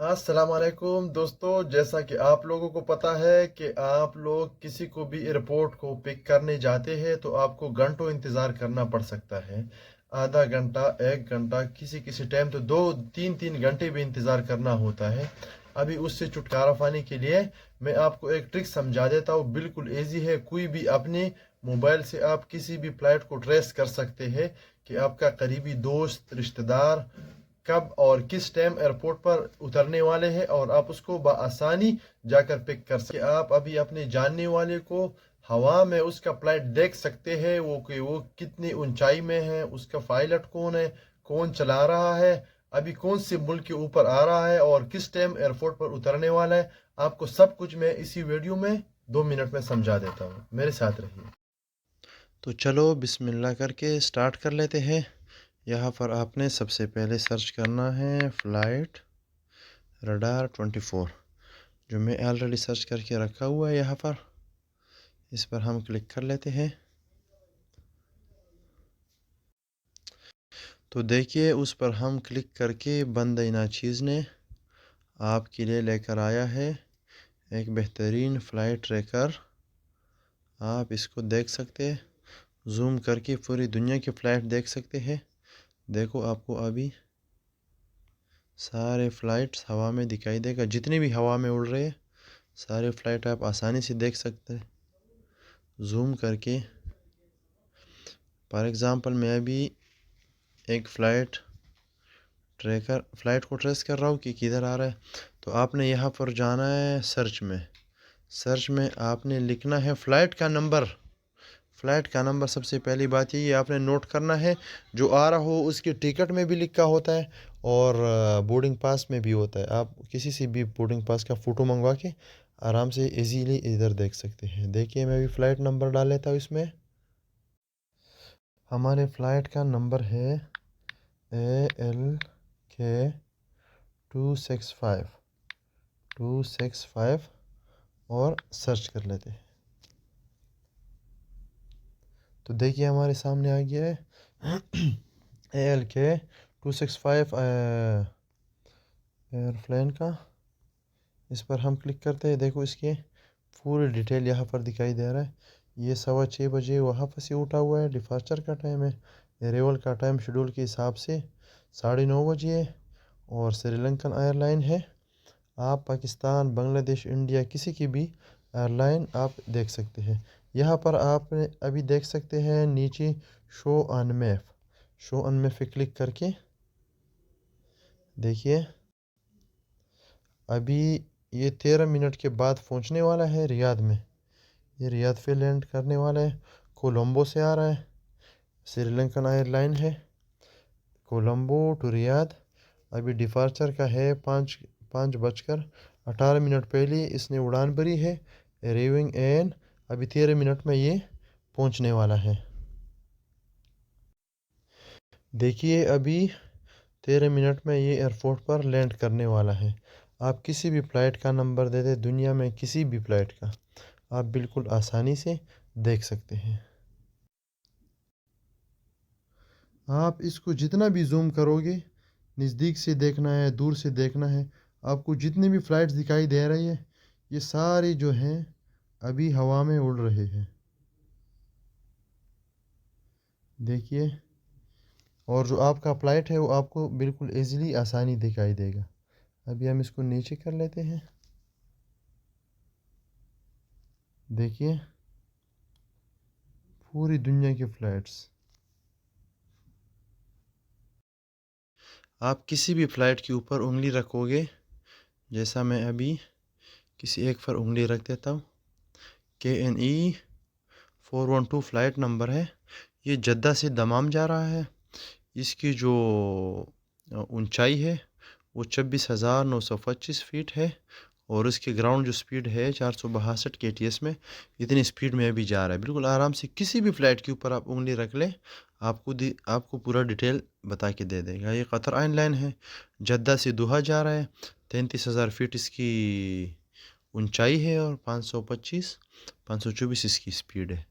अस्सलाम वालेकुम दोस्तों। जैसा कि आप लोगों को पता है कि आप लोग किसी को भी एयरपोर्ट को पिक करने जाते हैं तो आपको घंटों इंतज़ार करना पड़ सकता है। आधा घंटा, एक घंटा, किसी किसी टाइम तो 2 3 3 घंटे भी इंतज़ार करना होता है। अभी उससे छुटकारा पाने के लिए मैं आपको एक ट्रिक समझा देता हूँ। बिल्कुल ईजी है। कोई भी अपने मोबाइल से आप किसी भी फ्लाइट को ट्रेस कर सकते हैं कि आपका करीबी दोस्त, रिश्तेदार कब और किस टाइम एयरपोर्ट पर उतरने वाले हैं और आप उसको बआसानी जाकर पिक कर सकते। आप अभी अपने जानने वाले को हवा में उसका फ्लाइट देख सकते हैं, वो कि वो कितनी ऊंचाई में है, उसका पायलट कौन है, कौन चला रहा है, अभी कौन से मुल्क के ऊपर आ रहा है और किस टाइम एयरपोर्ट पर उतरने वाला है। आपको सब कुछ मैं इसी वीडियो में 2 मिनट में समझा देता हूँ। मेरे साथ रहिए। तो चलो बिस्मिल्लाह करके स्टार्ट कर लेते हैं। यहाँ पर आपने सबसे पहले सर्च करना है फ़्लाइट रडार 24, जो मैं ऑलरेडी सर्च करके रखा हुआ है। यहाँ पर इस पर हम क्लिक कर लेते हैं। तो देखिए उस पर हम क्लिक करके बंदा नाचीज़ ने आपके लिए लेकर आया है एक बेहतरीन फ़्लाइट ट्रैकर। आप इसको देख सकते हैं, जूम करके पूरी दुनिया की फ़्लाइट देख सकते हैं। देखो आपको अभी सारे फ़्लाइट्स हवा में दिखाई देगा, जितने भी हवा में उड़ रहे हैं सारे फ़्लाइट आप आसानी से देख सकते हैं जूम करके। फॉर एग्ज़ाम्पल मैं अभी एक फ़्लाइट को ट्रेस कर रहा हूँ कि किधर आ रहा है। तो आपने यहाँ पर जाना है सर्च में आपने लिखना है फ़्लाइट का नंबर। सबसे पहली बात ये आपने नोट करना है, जो आ रहा हो उसकी टिकट में भी लिखा होता है और बोर्डिंग पास में भी होता है। आप किसी से भी बोर्डिंग पास का फ़ोटो मंगवा के आराम से इजीली इधर देख सकते हैं। देखिए मैं भी फ़्लाइट नंबर डाल लेता हूँ इसमें। हमारे फ़्लाइट का नंबर है ALK 265 और सर्च कर लेते हैं। तो देखिए हमारे सामने आ गया है ALK 265 एयरप्लेन का। इस पर हम क्लिक करते हैं। देखो इसकी पूरी डिटेल यहाँ पर दिखाई दे रहा है। ये 6:15 वहाँ पर से उठा हुआ है। डिपार्चर का टाइम है, अरेवल का टाइम शेड्यूल के हिसाब से 9:30 है और श्रीलंकन एयरलाइन है। आप पाकिस्तान, बांग्लादेश, इंडिया किसी की भी एयरलाइन आप देख सकते हैं। यहाँ पर आप अभी देख सकते हैं नीचे शो ऑन मैप पे क्लिक करके देखिए अभी ये 13 मिनट के बाद पहुँचने वाला है रियाद में। ये रियाद पे लैंड करने वाला है। कोलंबो से आ रहा है, श्रीलंकन एयरलाइन है। कोलंबो टू रियाद अभी डिपार्चर का है 5:18 पहले इसने उड़ान भरी है। अराइविंग एन अभी 13 मिनट में ये पहुंचने वाला है। देखिए अभी 13 मिनट में ये एयरपोर्ट पर लैंड करने वाला है। आप किसी भी फ़्लाइट का नंबर दे दे, दुनिया में किसी भी फ़्लाइट का आप बिल्कुल आसानी से देख सकते हैं। आप इसको जितना भी जूम करोगे, नज़दीक से देखना है, दूर से देखना है, आपको जितनी भी फ़्लाइट्स दिखाई दे रही है ये सारी जो हैं अभी हवा में उड़ रहे हैं। देखिए और जो आपका फ़्लाइट है वो आपको बिल्कुल ईज़िली आसानी दिखाई देगा। अभी हम इसको नीचे कर लेते हैं। देखिए पूरी दुनिया की फ़्लाइट्स। आप किसी भी फ़्लाइट के ऊपर उंगली रखोगे, जैसा मैं अभी किसी एक पर उंगली रख देता हूँ। KNE 412 फ़्लाइट नंबर है। ये जद्दा से दमाम जा रहा है। इसकी जो ऊंचाई है वो 26,925 फीट है और इसके ग्राउंड जो स्पीड है 462 kts में। इतनी स्पीड में अभी जा रहा है। बिल्कुल आराम से किसी भी फ़्लाइट के ऊपर आप उंगली रख लें, आपको पूरा डिटेल बता के दे देगा। ये कतर एयरलाइन है, जद्दा से दोहा जा रहा है। 33,000 फीट इसकी ऊंचाई है और 524 इसकी स्पीड है।